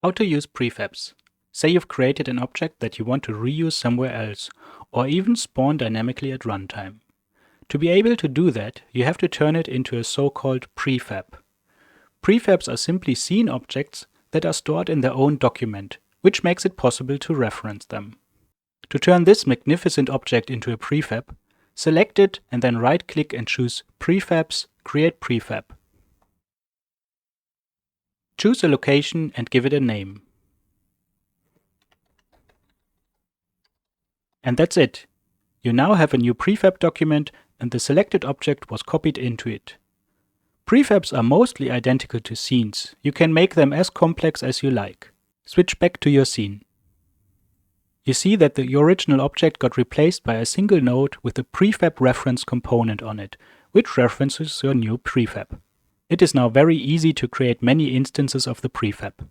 How to use prefabs. Say you've created an object that you want to reuse somewhere else, or even spawn dynamically at runtime. To be able to do that, you have to turn it into a so-called prefab. Prefabs are simply scene objects that are stored in their own document, which makes it possible to reference them. To turn this magnificent object into a prefab, select it and then right-click and choose Prefabs, Create Prefab. Choose a location and give it a name. And that's it. You now have a new prefab document and the selected object was copied into it. Prefabs are mostly identical to scenes. You can make them as complex as you like. Switch back to your scene. You see that the original object got replaced by a single node with a prefab reference component on it, which references your new prefab. It is now very easy to create many instances of the prefab.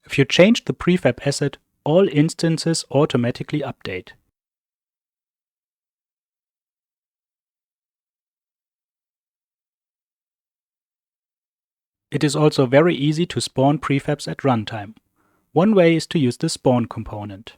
If you change the prefab asset, all instances automatically update. It is also very easy to spawn prefabs at runtime. One way is to use the spawn component.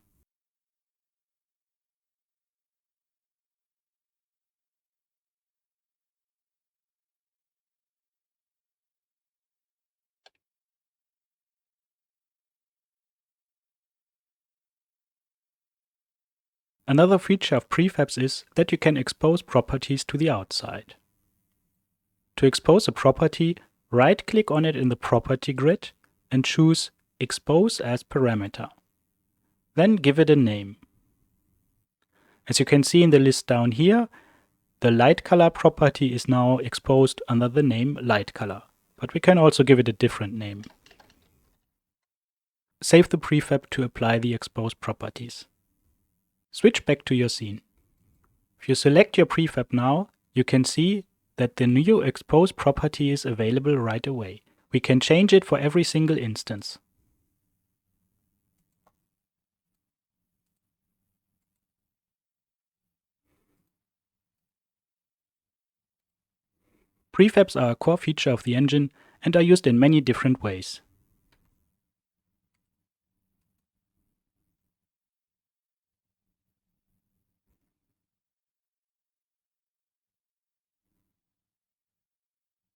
Another feature of prefabs is that you can expose properties to the outside. To expose a property, right-click on it in the property grid and choose Expose as Parameter. Then give it a name. As you can see in the list down here, the light color property is now exposed under the name light color, but we can also give it a different name. Save the prefab to apply the exposed properties. Switch back to your scene. If you select your prefab now, you can see that the new exposed property is available right away. We can change it for every single instance. Prefabs are a core feature of the engine and are used in many different ways.